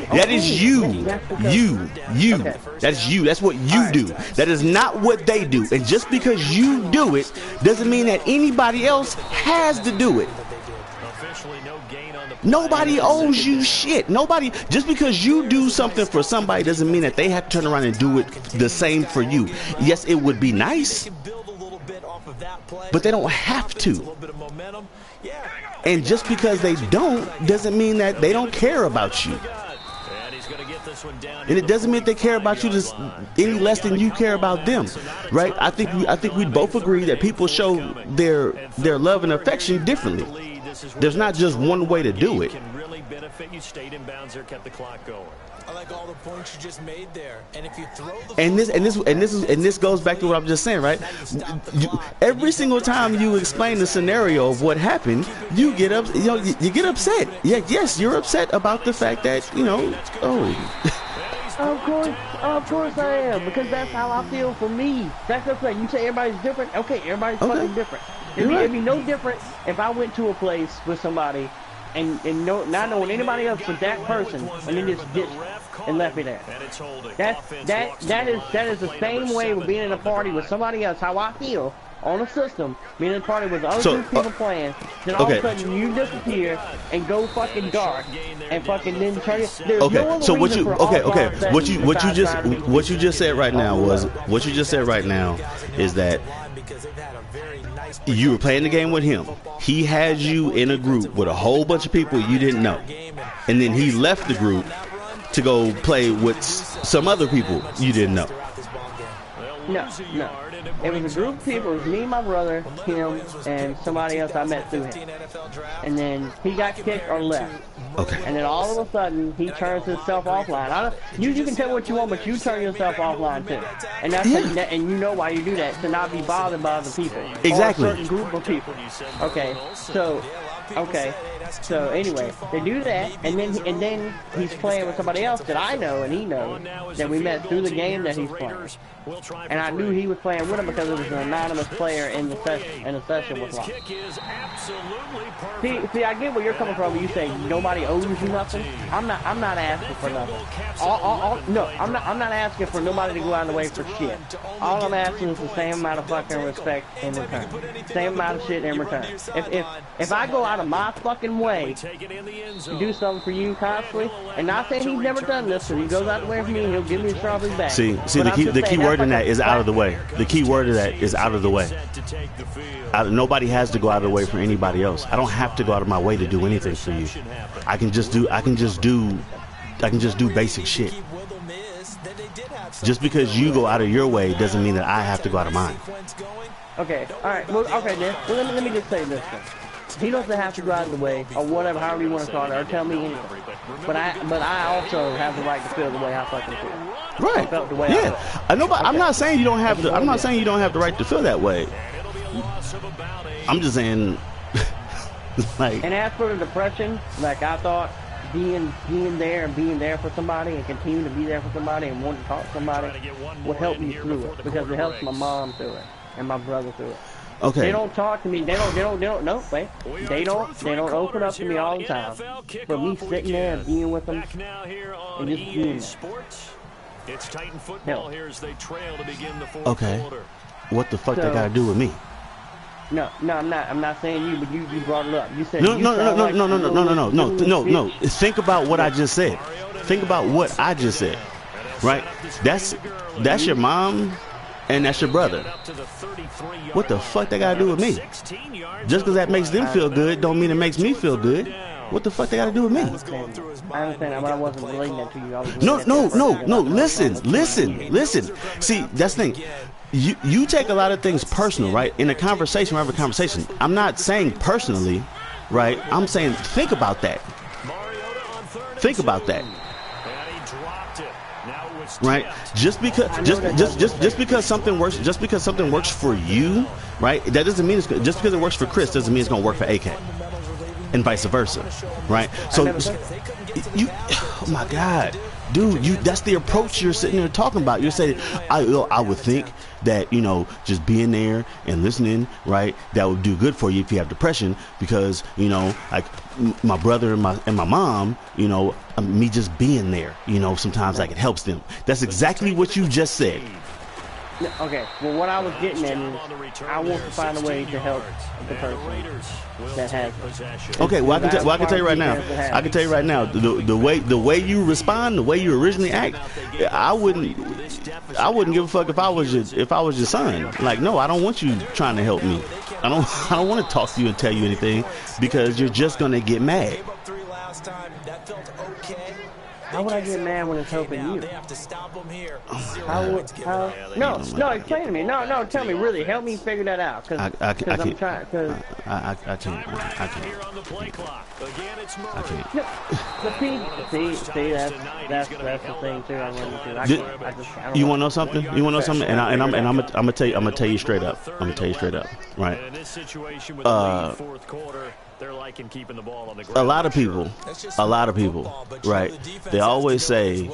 That is you. You. That's you. That's what you do. That is not what they do. And just because you do it doesn't mean that anybody else has to do it. Nobody owes you shit. Nobody, just because you do something for somebody doesn't mean that they have to turn around and do it the same for you. Yes, it would be nice, but they don't have to. And just because they don't doesn't mean that they don't care about you. And it doesn't mean they care about you any less than you care about them, right? I think we both agree that people show their love and affection differently. There's not just one way to do it. I like all the points you just made there. And if you throw this goes back to what I'm just saying, right? Every single time you explain the scenario of what happened, you get you get upset. Yeah, yes, you're upset about the fact that, you know, Of course I am, because that's how I feel for me. That's the thing. You say everybody's different. Okay, everybody's fucking different. It'd be no different if I went to a place with somebody and not knowing anybody else but that person, and then just ditched and left me there. That is the same way with being in a party with somebody else. How I feel on a system, being in a party with other two people playing, then all of a sudden you disappear and go fucking dark and fucking then turn it. There's no other reason for all that. What you just said right now is that you were playing the game with him. He had you in a group with a whole bunch of people you didn't know. and then he left the group to go play with some other people you didn't know. No. It was a group of people. It was me, my brother, him, and somebody else I met through him. And then he got kicked or left. Okay. And then all of a sudden, he turns himself offline. You can tell what you want, but you turn yourself offline too. And and you know why you do that, to not be bothered by other people. Exactly. Or a certain group of people. Okay. So anyway, they do that, and then he's playing with somebody else that I know and he knows that we met through the game that he's playing. And I knew he was playing with him because it was an anonymous player in the session was locked. See, I get where you're coming from when you say nobody owes you nothing. I'm not asking for nothing. No, I'm not asking for nobody to go out of the way for shit. All I'm asking is the same amount of fucking respect in return. Same amount of shit in return. If I go out of my fucking way to do something for you constantly, and not saying he's never done this, so he goes out of the way for me and he'll give me the strawberries back. See, the key word in that is out of the way. The key word of that is out of the way. Nobody has to go out of the way for anybody else. I don't have to go out of my way to do anything for you. I can just do basic shit. Just because you go out of your way doesn't mean that I have to go out of mine. Okay, all right. Well, okay then. Well, let me just say this then. He doesn't have to go out of the way, or whatever, however you want to call it, or tell me anything. But I also have the right to feel the way I fucking feel. Right. I felt the way yeah. I felt. I'm not saying you don't have the. I'm not saying you don't have the right to feel that way. I'm just saying, like. And as for the depression, like I thought, being there for somebody and continue to be there for somebody and want to talk to somebody would help me through it, because it helps my mom through it and my brother through it. Okay. They don't talk to me. They don't open up to me all the time. But me sitting there and being with them and just being there. Okay. What the fuck that got to do with me? No, I'm not saying you, but you brought it up. You said no. Think about what I just said. Think about what I just said. Right? That's your mom and that's your brother. What the fuck that got to do with me? Just because that makes them feel good don't mean it makes me feel good. What the fuck they got to do with me? I understand, but I wasn't relating that to you. No. Listen. See, that's the thing. You take a lot of things personal, right? In a conversation, we have a conversation. I'm not saying personally, right? I'm saying think about that. Think about that. Right? Just because something works for you, right? That doesn't mean just because it works for Chris doesn't mean it's gonna work for AK, and vice versa, right? So you, oh my God, dude, that's the approach you're sitting there talking about. You're saying, I would think that, just being there and listening, right, that would do good for you if you have depression, because, like my brother and my mom, me just being there, sometimes like it helps them. That's exactly what you just said. Okay, well, what I was getting at is I want to find a way to help the person that has it. Okay, well, I can tell you right now. I can tell you right now, the way you respond, the way you originally act, I wouldn't give a fuck if I was your son. Like, no, I don't want you trying to help me. I don't want to talk to you and tell you anything, because you're just gonna get mad. How would I get mad when it's helping you? No, explain to me. No, tell me, really, help me figure that out. Cause I'm trying. I can't. That's the thing too. I run into. You want to know something? And I'm gonna tell you straight up. Right. They're liking keeping the ball on the ground. A lot of people, right? They always say,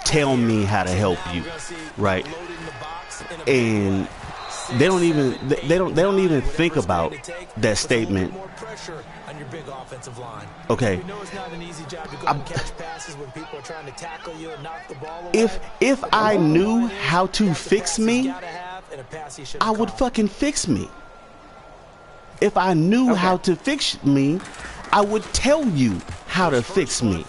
tell me how to help you, right? And they don't even think about that statement. Okay. If I knew how to fix me, I would fucking fix me. If I knew how to fix me, I would tell you how to fix me.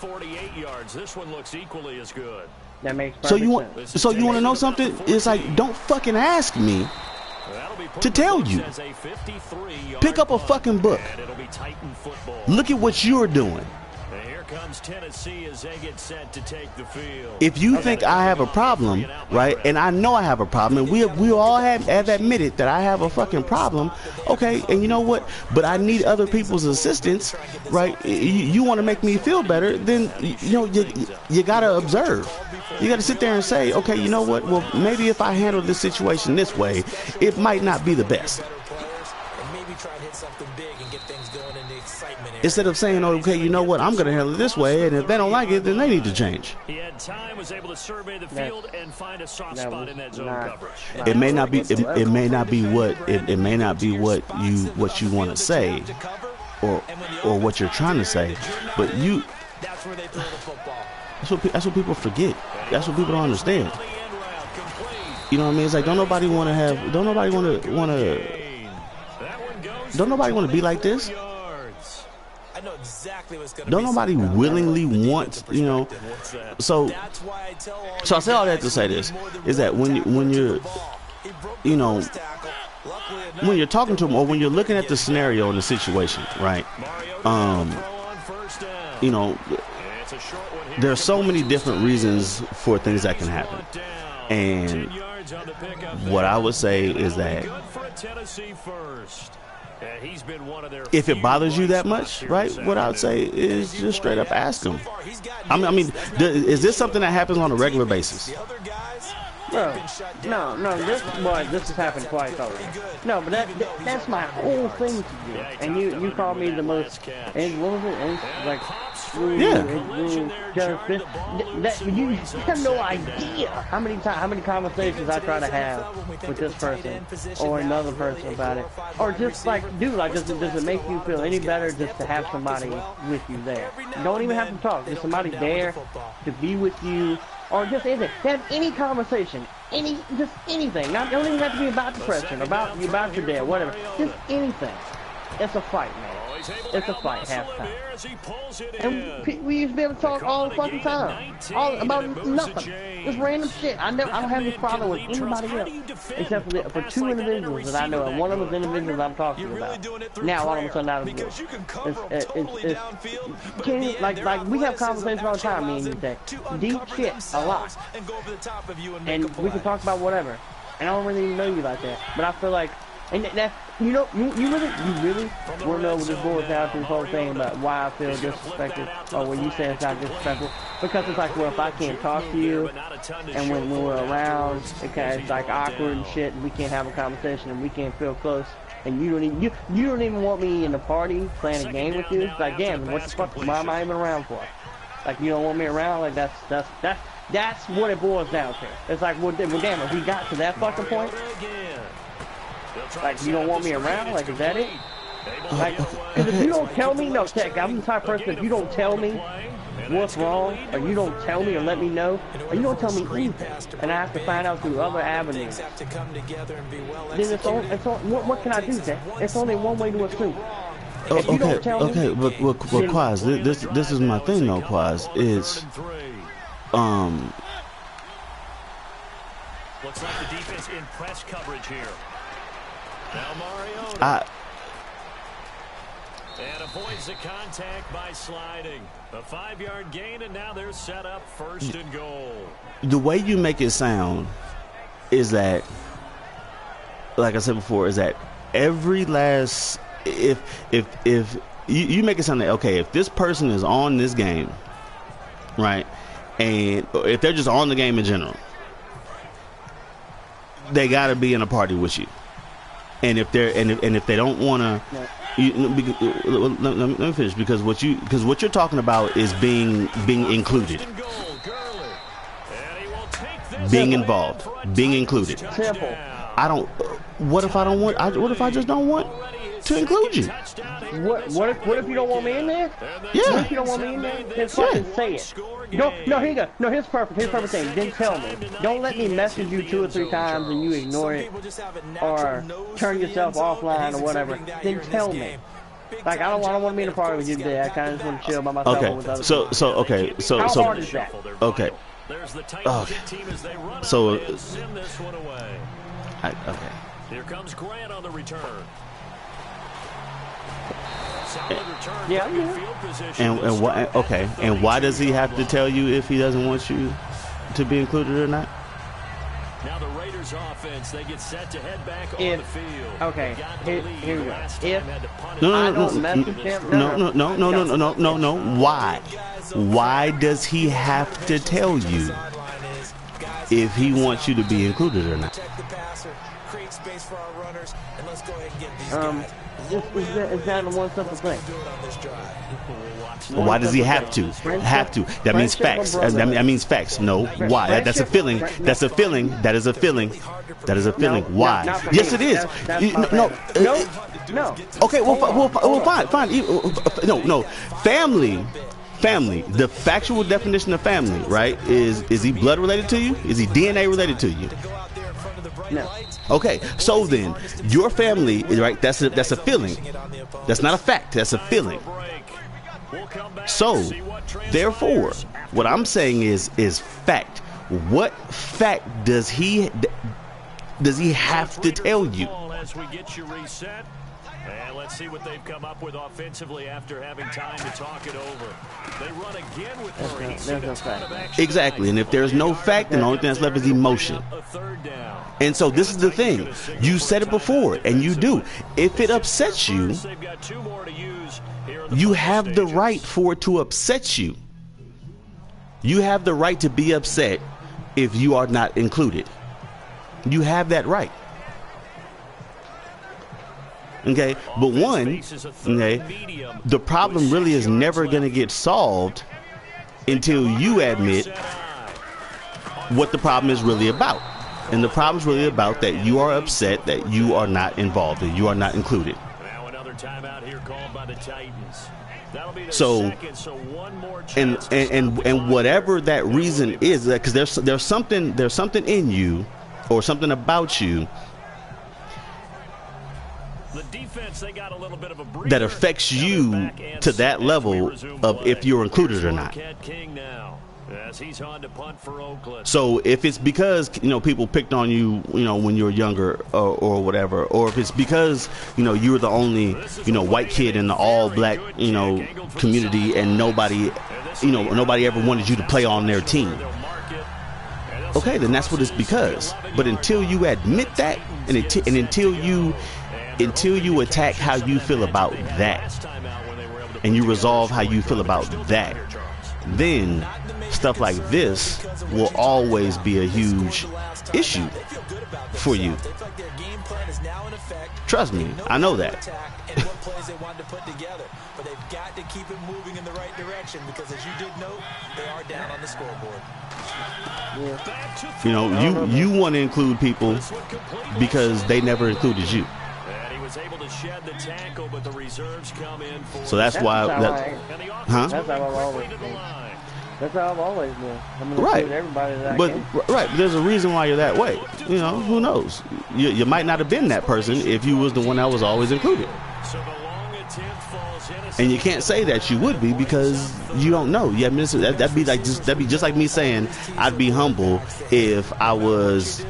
That makes so you want to know something? It's like, don't fucking ask me to tell you. Pick up a fucking book. Look at what you're doing. comes Tennessee as they get set to take the field. If you think I have a problem, right, and I know I have a problem, and we all have admitted that I have a fucking problem, okay, and you know what? But I need other people's assistance, right? You want to make me feel better, then you gotta observe. You gotta sit there and say, okay, you know what? Well, maybe if I handle this situation this way, it might not be the best. Instead of saying, oh, okay, you know what, I'm going to handle it this way, and if they don't like it, then they need to change. He had time, was able to survey the field and find a soft spot in that zone coverage. It may not be. It may not be what it may not be what you want to say, or what you're trying to say, but you. That's where they throw the football. That's what people forget. That's what people don't understand. You know what I mean? It's like don't nobody want to be like this. Don't nobody willingly want, so I say all that to say this is that when you're talking to them or when you're looking at the scenario and the situation, right? There are so many different reasons for things that can happen, and what I would say is that if it bothers you that much, right, what I would say is just straight up ask them. I mean, is this something that happens on a regular basis? No, this has happened twice already. No, but that's my whole thing to do. And you called me the most, and what was it? And like, you have no idea how many conversations I try to have with this person or another person about it, or just like, dude, like, does it make you feel any better just to have somebody with you there? You don't even have to talk. Just somebody there to be with you. Or just anything. Have any conversation. Just anything. It don't even have to be about depression, about your dad, whatever. Just anything. It's a fight, man. It's a fight, halftime. And we used to be able to talk all the fucking time. All about nothing. Just random shit. I don't have this problem with anybody else. Except for two individuals that I know, and one of those individuals I'm talking about. Now, all of a sudden, out of the blue. Like, we have conversations all the time, me and you say. Deep shit, a lot. And we can talk about whatever. And I don't really even know you like that. But I feel like, and that, you really want to know what this boils down to, this whole thing about why I feel disrespected, or when you say it's not disrespectful, because it's like, well, if I can't talk to you, and when we're around, it's like awkward and shit, and we can't have a conversation, and we can't feel close, and you don't even want me in the party playing a game with you. It's like, damn, what the fuck, why am I even around for? Like, you don't want me around? Like, that's what it boils down to. It's like, well damn, if we got to that fucking point, like, you don't want me around? Like, is that it? Like, because if you don't tell me, no, Tech, I'm the type of person, if you don't tell me what's wrong, or you don't tell me or let me know, or you don't tell me anything, and I have to find out through other avenues, then what can I do, Tech? It's only one way to assume. If you don't tell me, but Quaz, this is my thing though, Quaz, is, looks like the defense in press coverage here. Now Mariota. And avoids the contact by sliding. A 5-yard gain, and now they're set up first and goal. The way you make it sound is that, like I said before, is that every last, if you make it sound like, okay, if this person is on this game, right, and if they're just on the game in general, they got to be in a party with you. And if they're and if they don't want to, let me finish, because what you're talking about is being included, being involved, being included. Simple. What if I don't want? What if I just don't want to include you? What if you don't want me in there? Yeah. What if you don't want me in there? Then fucking say it. No, here you go. No, here's perfect thing. Then tell me. Don't let me message you 2 or 3 times and you ignore it, or turn yourself offline or whatever. Then tell me. Like, I don't want to be in a party with you today. I kind of just want to chill by myself with other people. How hard is that? Okay. So, Here comes Grant on the return. Yeah. And why? Okay. And why does he have to tell you if he doesn't want you to be included or not? Now the Raiders offense, they get set to head back on the field. Okay, here we go. If No. Why? Why does he have to tell you if he wants you to be included or not? It's not a one simple thing. Why does he have to? Have to. That means facts. That means facts. No. Why? That's a feeling. That's a feeling. That is a feeling. That is a feeling. Why? Yes, it is. No. Okay. Well, fine. No. Family. The factual definition of family, right? Is he blood related to you? Is he DNA related to you? No. Okay, so then your family, right? That's a feeling. That's not a fact. That's a feeling. So, therefore, what I'm saying is fact. What fact does he have to tell you? As we get you reset, and let's see what they've come up with offensively after having time to talk it over. They run again with Murray. There's no fact. Exactly, and if there's no fact, then the only thing that's left is emotion. And so this is the thing. You said it before, and you do. If it upsets you, you have the right for it to upset you. You have the right to be upset if you are not included. You have that right. Okay, but the problem really is never going to get solved until you admit what the problem is really about. And the problem is really about that you are upset that you are not involved, that you are not included. Now another timeout here called by the Titans. That'll be So one more and whatever that reason is, because there's something in you or something about you that affects you to that level of if you're included or not. So if it's because people picked on you when you were younger or whatever, or if it's because you were the only white kid in the all black community and nobody ever wanted you to play on their team, okay, then that's what it's because. But until you admit that, and until you attack how you feel about that, and you resolve how you feel about that, then stuff like this will always be a huge issue for you. Trust me, I know that. But they've got to keep it moving in the right direction because, as you did note, they are down on the scoreboard. You want to include people because they never included you. Able to shed the tackle, but the reserves come in for so that's why That's how I've always been. That's how I've always been. I'm gonna right. Everybody that but I can. Right, there's a reason why you're that way. Who knows? You might not have been that person if you was the one that was always included. So the long attempt falls innocent. And you can't say that you would be because you don't know. Yeah, that'd be just like me saying I'd be humble if I was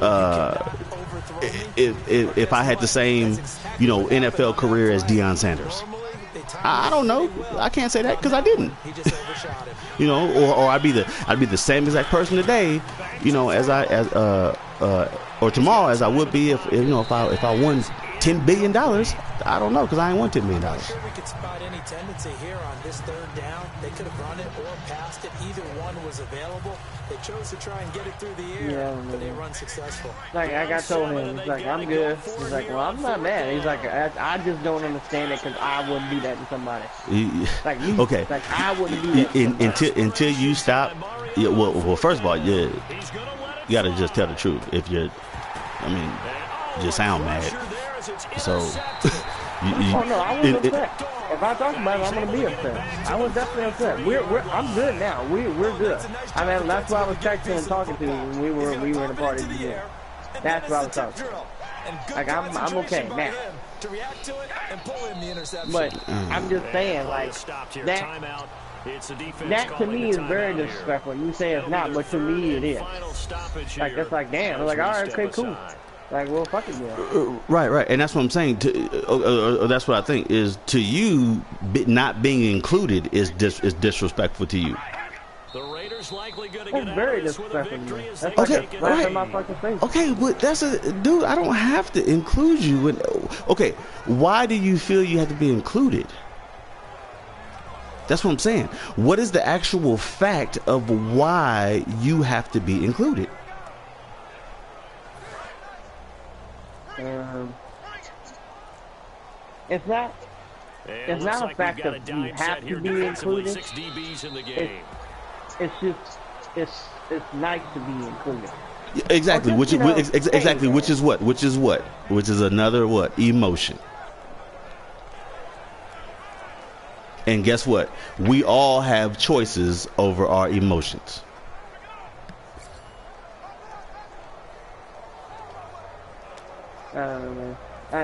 if I had the same NFL career as Deion Sanders. I don't know. I can't say that because I didn't. Or I'd be the same exact person today, or tomorrow as I would be if I won $10 billion. I don't know because I ain't won $10 billion. I'm sure we could spot any tendency here on this third down. They could have run it or passed it. Either one was available. They chose to try and get it through the air, but they run successful. Like I told him, he's like, I'm good. He's like, well, I'm not mad. He's like, I just don't understand it because I wouldn't do that to somebody. Like me. Okay. Like I wouldn't do that to until you stop. Yeah, well, first of all, you got to just tell the truth. If you sound mad. So. Oh no, I was upset. If I talk about it, I'm gonna be upset. I was definitely upset. I'm good now. We're good. I mean, that's why I was texting and talking to you when we were in the party together. That's what I was talking. Like I'm okay now. But I'm just saying, like that to me is very disrespectful. You say it's not, but to me it is. Like that's like damn. I'm like, all right, okay, cool. Like, well, fuck it, yeah. Right, and that's what I'm saying. That's what I think is to you. Not being included is disrespectful to you. The Raiders likely going to That's get very out of this with a victory as they Okay, take it. right. In my fucking face. Okay, but that's a dude. I don't have to include you. Okay, why do you feel you have to be included? That's what I'm saying. What is the actual fact of why you have to be included? It's not a fact that you have to be included. It's just it's nice to be included. Exactly. Which is what? Which is another what? Emotion. And guess what? We all have choices over our emotions. I don't know. I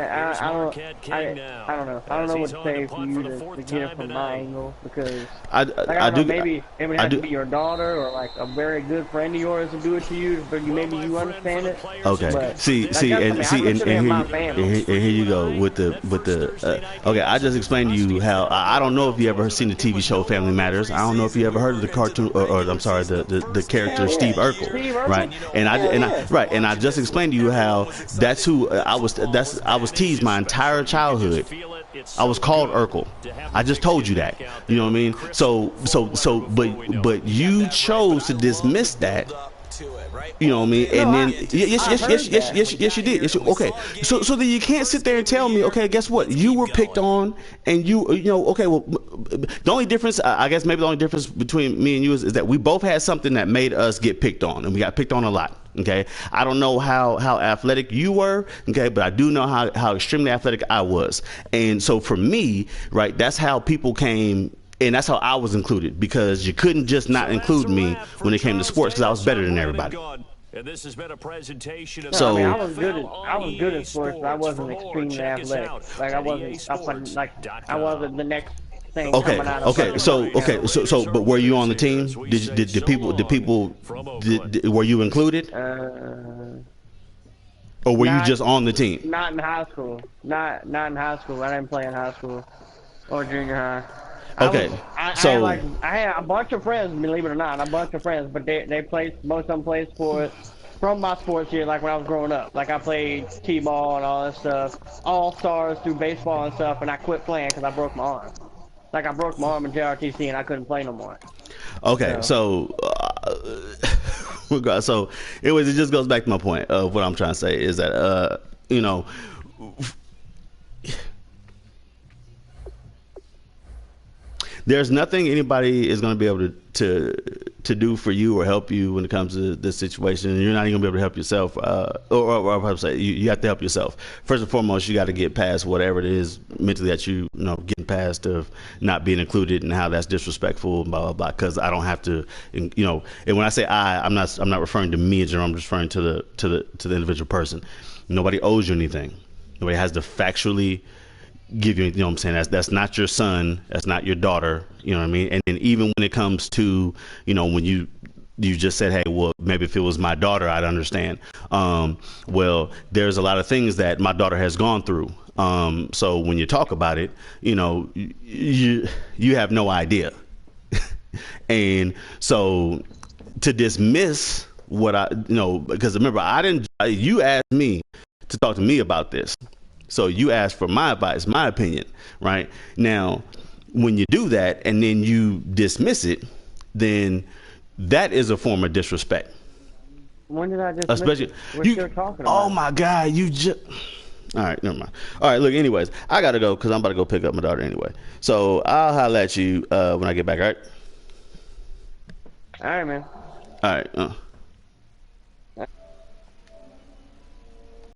don't know what to say for you to get it from my angle because I don't know, maybe it would have to be your daughter or like a very good friend of yours to do it to you, but maybe you understand it. Okay. But, see, and here you go with the. Okay, I just explained to you how I don't know if you ever seen the TV show Family Matters. I don't know if you ever heard of the cartoon or I'm sorry, the character Steve Urkel, right? And I just explained to you how that's who I was teased my entire childhood. I was called Urkel. I just told you that. You know what I mean? But you chose to dismiss that. You know what I mean? And then yes you did. Yes, okay. So then you can't sit there and tell me, okay, guess what? You were picked on, and you know, okay. Well, the only difference, I guess, maybe the only difference between me and you is that we both had something that made us get picked on, and we got picked on a lot. Okay, I don't know how athletic you were, okay, but I do know how extremely athletic I was, and so for me, right, that's how people came. And that's how I was included, because you couldn't just not include me when it came to sports, because I was better than everybody. And this has been a presentation of so, I was good at sports, but I wasn't extremely athletic. Like I wasn't the next thing coming out of but were you on the team? Were you included? Or were you just on the team? Not in high school. Not in high school. I didn't play in high school or junior high. Okay, I had a bunch of friends, believe it or not, but they played, most of them played sports from my sports year, like when I was growing up. Like I played t-ball and all that stuff, all-stars through baseball and stuff, and I quit playing because I broke my arm. Like I broke my arm in JRTC and I couldn't play no more. Okay, so anyways, it just goes back to my point of what I'm trying to say is that, you know, there's nothing anybody is going to be able to do for you or help you when it comes to this situation. And you're not even going to be able to help yourself, or say you have to help yourself. First and foremost, you got to get past whatever it is mentally that you know getting past of not being included and how that's disrespectful and blah blah blah. Because I don't have to, you know. And when I say I'm not referring to me in general. I'm just referring to the individual person. Nobody owes you anything. Nobody has to factually give you, you know what I'm saying, that's not your son, that's not your daughter, you know what I mean? And then even when it comes to, you know, when you just said, hey, well, maybe if it was my daughter, I'd understand. Well, there's a lot of things that my daughter has gone through. So when you talk about it, you know, you have no idea. And so to dismiss what because remember, you asked me to talk to me about this. So you asked for my advice, my opinion, right? Now, when you do that and then you dismiss it, then that is a form of disrespect. When did I dismiss it? We're still talking about oh my God, you just... All right, never mind. All right, look, anyways, I got to go because I'm about to go pick up my daughter anyway. So I'll holler at you when I get back, all right? All right, man. All right.